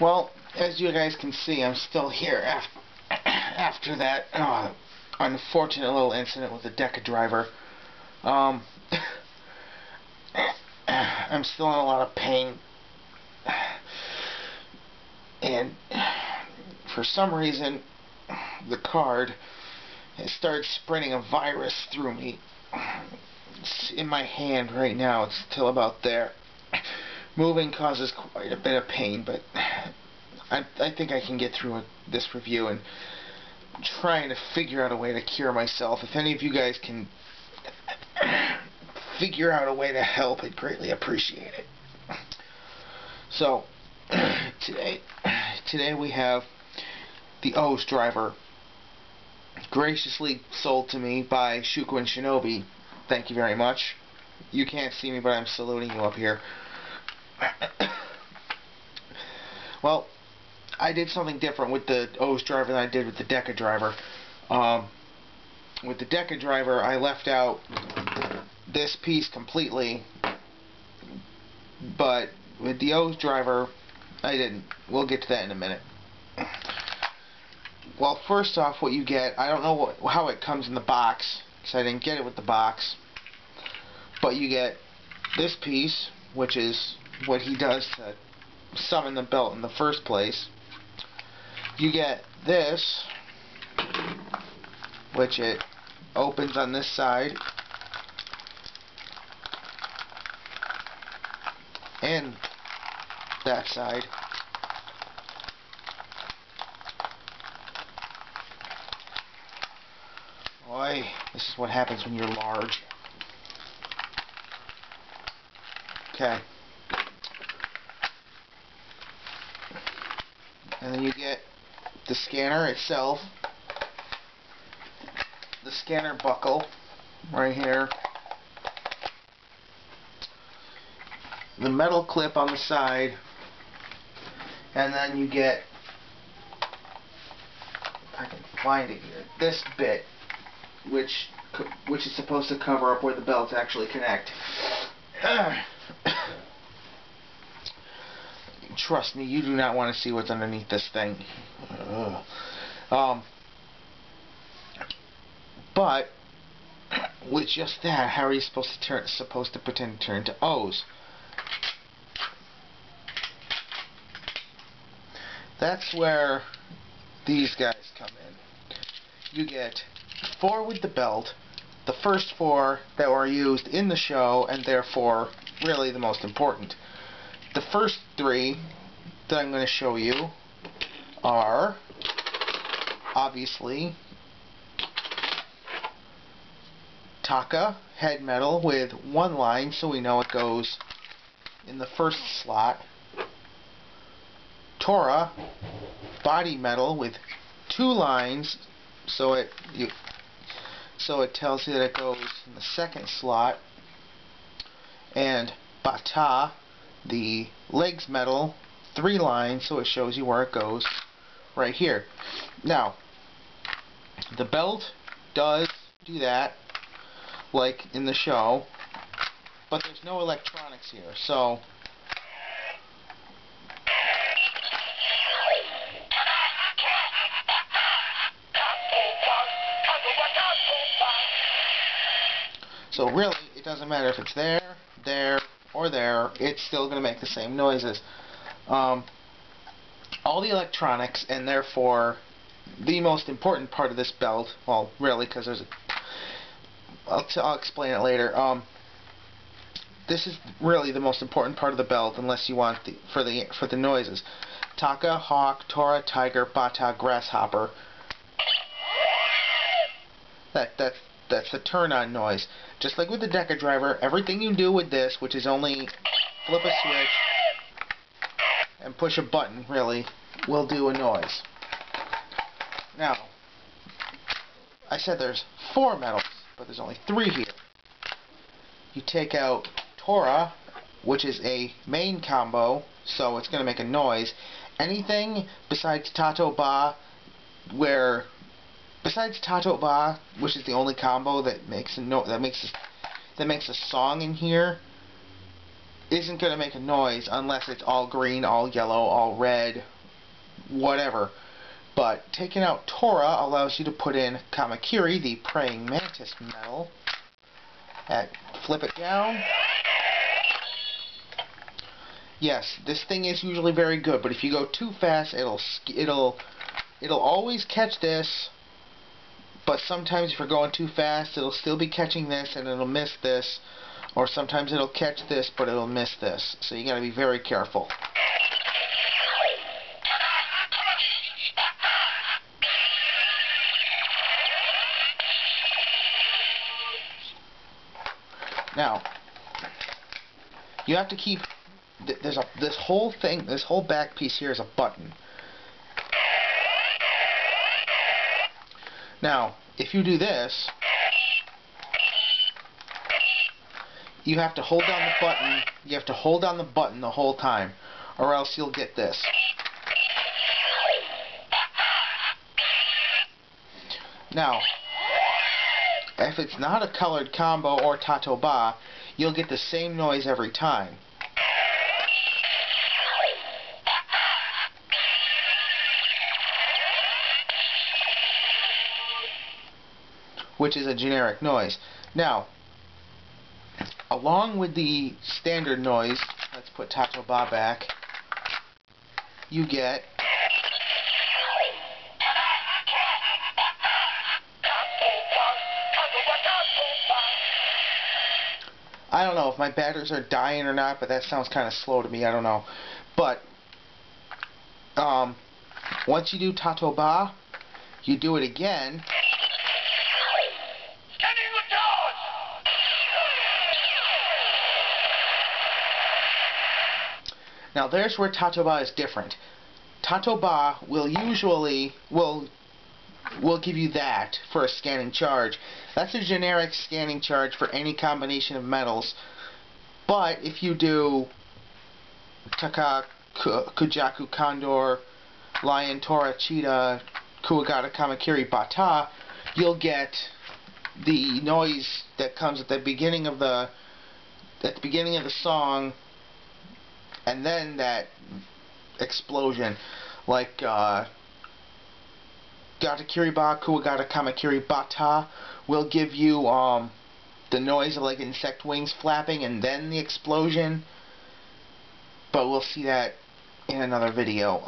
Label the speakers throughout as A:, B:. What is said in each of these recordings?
A: Well, as you guys can see, I'm still here after that unfortunate little incident with the Deca driver. I'm still in a lot of pain, and for some reason the card has started spreading a virus through me. It's in my hand right now. It's still about there. Moving causes quite a bit of pain, but I think I can get through this review, and I'm trying to figure out a way to cure myself. If any of you guys can figure out a way to help, I'd greatly appreciate it. So today we have the OOO Driver, graciously sold to me by Shuko and Shinobi. Thank you very much. You can't see me, but I'm saluting you up here. Well, I did something different with the OOO Driver than I did with the Deca driver. With the Deca driver, I left out this piece completely, but with the OOO Driver, I didn't. We'll get to that in a minute. Well, first off, what you get, I don't know how it comes in the box, because I didn't get it with the box, but you get this piece, which is what he does to summon the belt in the first place. You get this, which it opens on this side and that side. Boy, this is what happens when you're large. Okay. And then you get the scanner itself, the scanner buckle right here, the metal clip on the side, and then you get, if I can find it here, this bit, which is supposed to cover up where the belts actually connect. Trust me, you do not want to see what's underneath this thing. But with just that, how are you supposed to pretend to turn to O's? That's where these guys come in. You get 4 with the belt, the first 4 that were used in the show, and therefore really the most important. The first 3 that I'm going to show you are obviously Taka head metal with 1 line, so we know it goes in the first slot. Tora body metal with 2 lines, so it tells you that it goes in the second slot. And Bata, the legs metal, 3 lines, so it shows you where it goes right here. Now, the belt does do that, like in the show, but there's no electronics here, so really, it doesn't matter if it's there, or there, it's still going to make the same noises. All the electronics, and therefore the most important part of this belt, well, really, because there's I'll explain it later. This is really the most important part of the belt, unless you want for the noises. Taka, hawk, Tora, tiger, Bata, grasshopper. That's the turn-on noise. Just like with the Deca driver, everything you do with this, which is only flip a switch and push a button, really, will do a noise. Now, I said there's 4 metals, but there's only 3 here. You take out Tora, which is a main combo, so it's going to make a noise. Anything besides Tato Ba, besides Tato Ba, which is the only combo that makes a song in here, isn't going to make a noise unless it's all green, all yellow, all red, whatever. But taking out Tora allows you to put in Kamakiri, the praying mantis metal. Flip it down. Yes, this thing is usually very good, but if you go too fast, it'll always catch this. But sometimes if you're going too fast, it'll still be catching this and it'll miss this. Or sometimes it'll catch this, but it'll miss this. So you got to be very careful. Now, you have to keep. This whole thing, this whole back piece here is a button. Now, if you do this, you have to hold down the button. You have to hold down the button the whole time, or else you'll get this. Now, if it's not a colored combo or Tatoba, you'll get the same noise every time. Which is a generic noise. Now, along with the standard noise, let's put Tatoba back, you get I don't know if my batteries are dying or not, but that sounds kind of slow to me, I don't know. But once you do Tatoba, you do it again. Now there's where Tatoba is different. Tatoba will usually will give you that for a scanning charge. That's a generic scanning charge for any combination of metals. But if you do Taka, Kujaku, Condor, Lion, Tora, Cheetah, Kuwagata, Kamakiri, Bata, you'll get the noise that comes at the beginning of the song, and then that explosion, like Gata Kiriba, Kuwagata, Kamakiri, Bata will give you the noise of like insect wings flapping and then the explosion. But we'll see that in another video.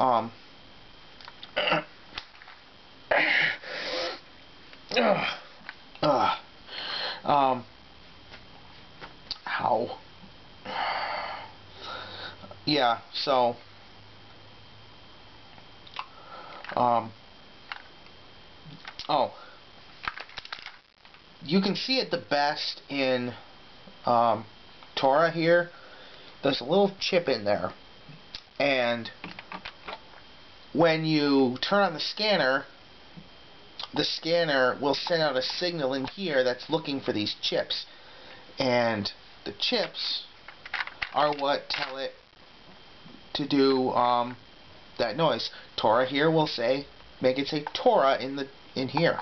A: Ow. Yeah, so you can see it the best in Tora here. There's a little chip in there, and when you turn on the scanner will send out a signal in here that's looking for these chips, and the chips are what tell it to do that noise. Tora here will make it say Tora in here.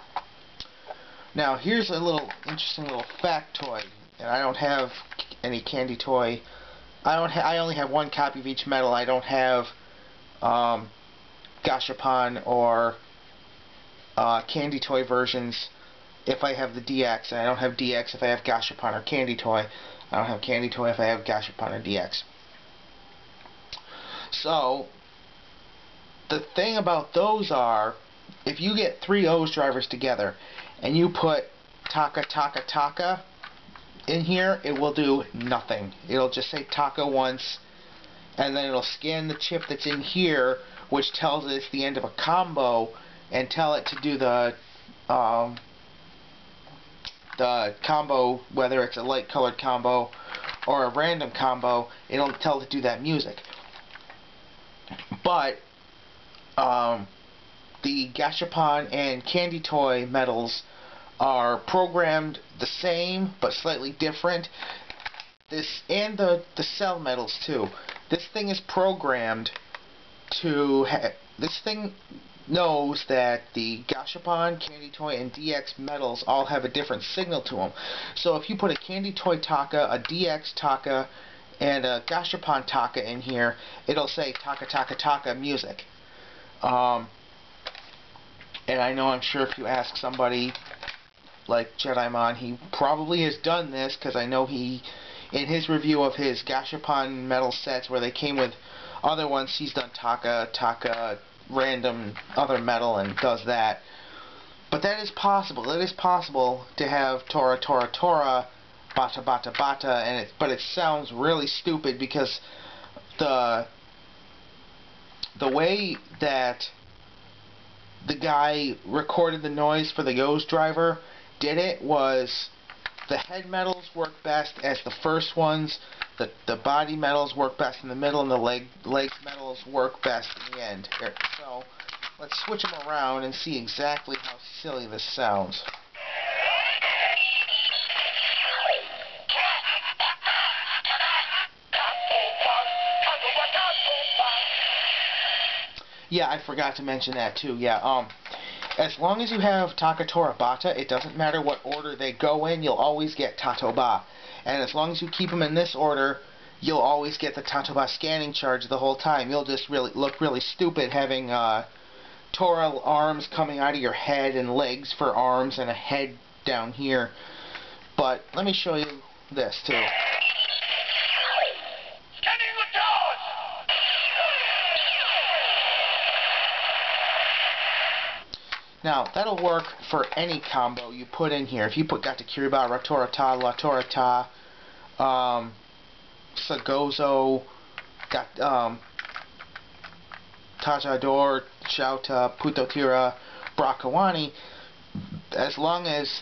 A: Now here's a little interesting little factoid, and I don't have any candy toy. I only have one copy of each metal. I don't have Gashapon or candy toy versions if I have the DX, and I don't have DX if I have Gashapon or candy toy. I don't have candy toy if I have Gashapon or DX. So the thing about those are, if you get 3 OOO drivers together and you put Taka Taka Taka in here, it will do nothing. It'll just say Taka once, and then it'll scan the chip that's in here, which tells it it's the end of a combo, and tell it to do the combo, whether it's a light colored combo or a random combo. It'll tell it to do that music. But the Gashapon and candy toy metals are programmed the same but slightly different. And the cell metals too. This thing is programmed to this thing knows that the Gashapon, candy toy, and DX metals all have a different signal to them. So if you put a candy toy Taka, a DX Taka, and Gashapon Taka in here, it'll say Taka Taka Taka music. And I know, I'm sure if you ask somebody like Jedimon, he probably has done this, because I know he, in his review of his Gashapon metal sets where they came with other ones, he's done Taka, Taka, random other metal, and does that. But that is possible. It is possible to have Tora, Tora, Tora, Bata, Bata, Bata, but it sounds really stupid, because the way that the guy recorded the noise for the OOO Driver did it was, the head metals work best as the first ones, the body metals work best in the middle, and the legs metals work best in the end. So let's switch them around and see exactly how silly this sounds. Yeah, I forgot to mention that too. Yeah, as long as you have Taka, Tora, Bata, it doesn't matter what order they go in, you'll always get Tatoba. And as long as you keep them in this order, you'll always get the Tatoba scanning charge the whole time. You'll just look really stupid having Tora arms coming out of your head, and legs for arms, and a head down here. But let me show you this too. Now, that'll work for any combo you put in here. If you put Gata Kiriba, Ratorata, La Torata, Sagozo, Tajador, Shouta, Putotira, Brakawani, as long as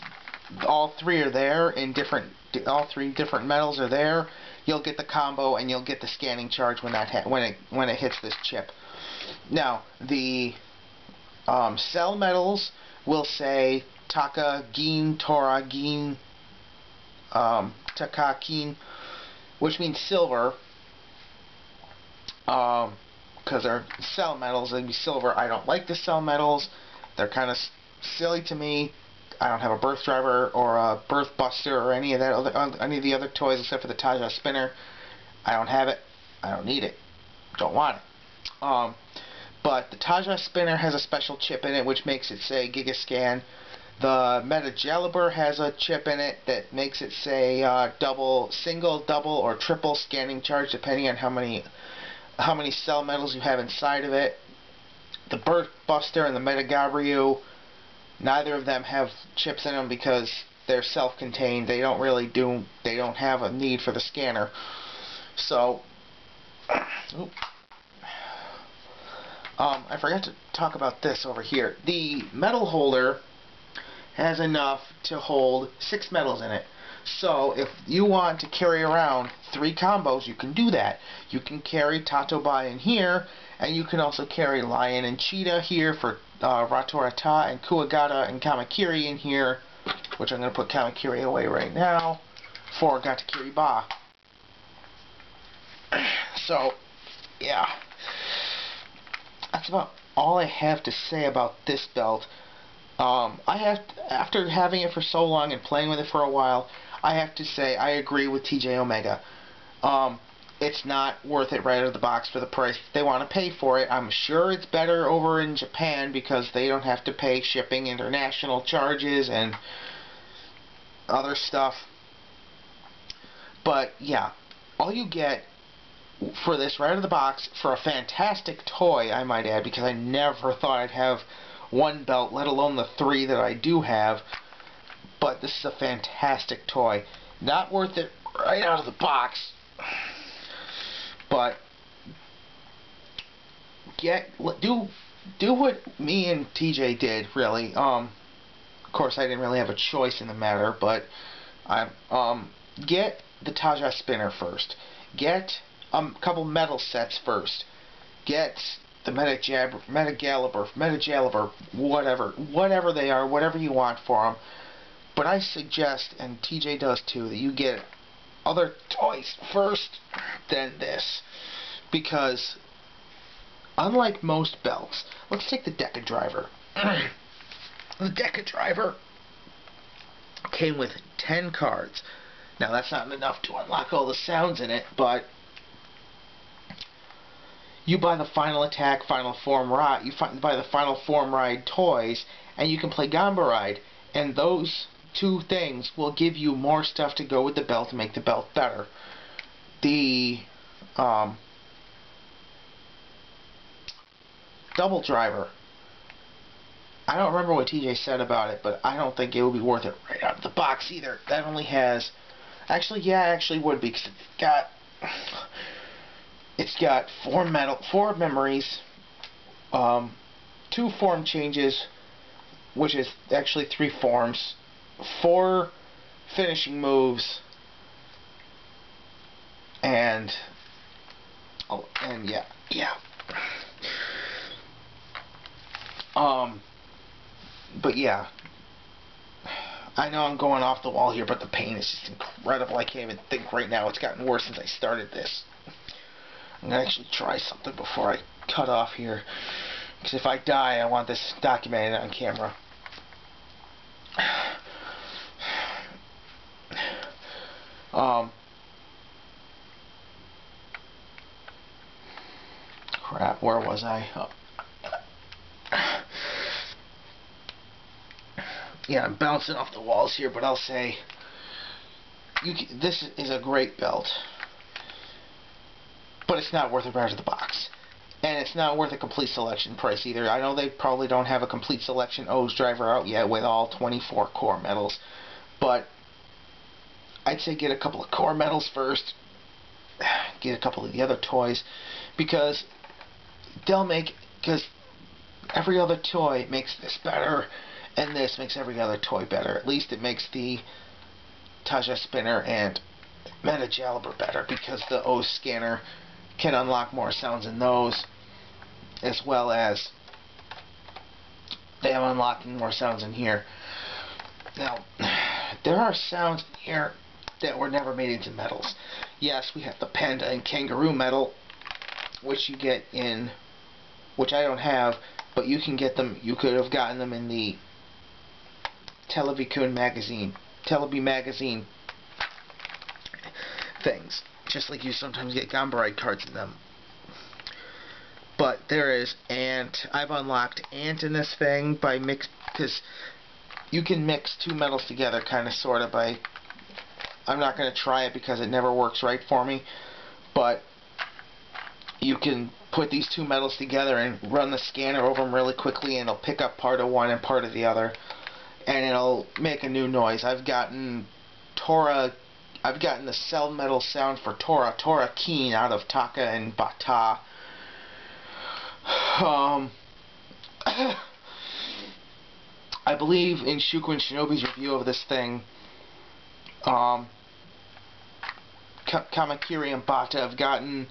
A: all three are there in all three different metals are there, you'll get the combo, and you'll get the scanning charge when it hits this chip. Now, the cell metals will say Taka, Gin, Tora, Gin, Taka, Kin, which means silver, because they're cell metals, they'd be silver. I don't like the cell metals. They're kind of silly to me. I don't have a birth driver or a birth buster or any of the other toys except for the Taja spinner. I don't have it. I don't need it. Don't want it. But the Taja spinner has a special chip in it which makes it say Gigascan. The Meta Jalibur has a chip in it that makes it say single, double, or triple scanning charge depending on how many cell metals you have inside of it. The Birth Buster and the Meta Gabriel, neither of them have chips in them because they're self-contained. They don't have a need for the scanner. So, I forgot to talk about this over here. The metal holder has enough to hold 6 metals in it. So if you want to carry around 3 combos, you can do that. You can carry Tatoba in here, and you can also carry Lion and Cheetah here for Ratorata, and Kuwagata and Kamakiri in here, which I'm going to put Kamakiri away right now, for Gatakiri Ba. So, yeah. That's about all I have to say about this belt. After having it for so long and playing with it for a while, I have to say I agree with TJ Omega. It's not worth it right out of the box for the price they want to pay for it. I'm sure it's better over in Japan because they don't have to pay shipping, international charges, and other stuff. But yeah, all you get for this right out of the box, for a fantastic toy, I might add, because I never thought I'd have one belt, let alone the 3 that I do have. But this is a fantastic toy. Not worth it right out of the box. But do what me and TJ did, really. Of course, I didn't really have a choice in the matter, but get the Taja spinner first. Get a couple metal sets first. Get the Meta Jalibur, whatever they are, whatever you want for them. But I suggest, and TJ does too, that you get other toys first than this. Because, unlike most belts, let's take the Deca Driver. The Deca Driver came with 10 cards. Now that's not enough to unlock all the sounds in it, but you buy the Final Attack, Final Form Ride, buy the Final Form Ride toys, and you can play Gamba Ride, and those two things will give you more stuff to go with the belt to make the belt better. The Double Driver, I don't remember what TJ said about it, but I don't think it would be worth it right out of the box either. That only has, actually, yeah, it actually would be, because it's got four memories, 2 form changes, which is actually 3 forms, 4 finishing moves, and yeah. But yeah, I know I'm going off the wall here, but the pain is just incredible. I can't even think right now. It's gotten worse since I started this. I'm going to actually try something before I cut off here, because if I die, I want this documented on camera. Crap, where was I? Yeah, I'm bouncing off the walls here, but I'll say this is a great belt, but it's not worth it right out of the box, and it's not worth a complete selection price either. I know they probably don't have a complete selection OOO Driver out yet with all 24 core medals, but I'd say get a couple of core medals first, get a couple of the other toys, because every other toy makes this better, and this makes every other toy better. At least it makes the Taja Spinner and Meta Jalibur better, because the OOO scanner can unlock more sounds in those, as well as they have unlocking more sounds in here. Now, there are sounds in here that were never made into medals. Yes, we have the Panda and Kangaroo medal, which you get in, which I don't have, but you can get them. You could have gotten them in the Television magazine things, just like you sometimes get Gamba Ride cards in them. But there is Ant. I've unlocked Ant in this thing by because you can mix 2 medals together, kind of, sort of, by, I'm not going to try it because it never works right for me, but you can put these 2 medals together and run the scanner over them really quickly, and it'll pick up part of one and part of the other, and it'll make a new noise. I've gotten the cell metal sound for Tora Keen out of Taka and Bata. I believe in Shuko and Shinobi's review of this thing, Kamakiri and Bata have gotten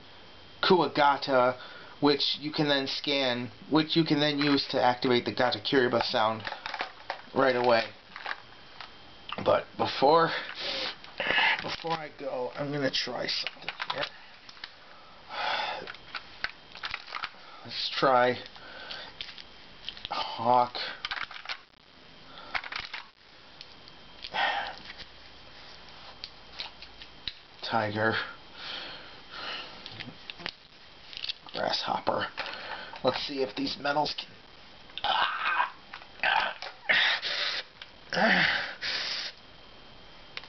A: Kuwagata, which you can then scan, which you can then use to activate the Gata Kiriba sound right away. But before I go, I'm going to try something here. Let's try Hawk. Tiger. Grasshopper. Let's see if these medals can...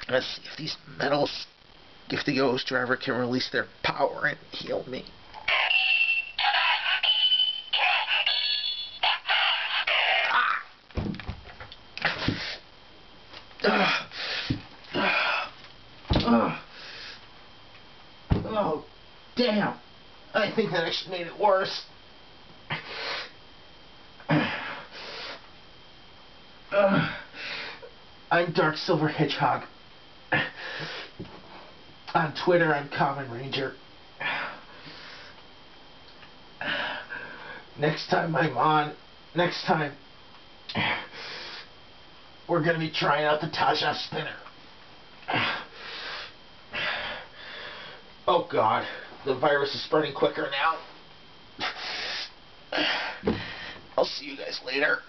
A: Let's see if these medals, if the OOO Driver can release their power and heal me. Oh, damn. I think that actually made it worse. I'm Dark Silver Hedgehog. On Twitter, I'm Common Ranger. Next time we're going to be trying out the Taja Spinner. Oh God, the virus is spreading quicker now. I'll see you guys later.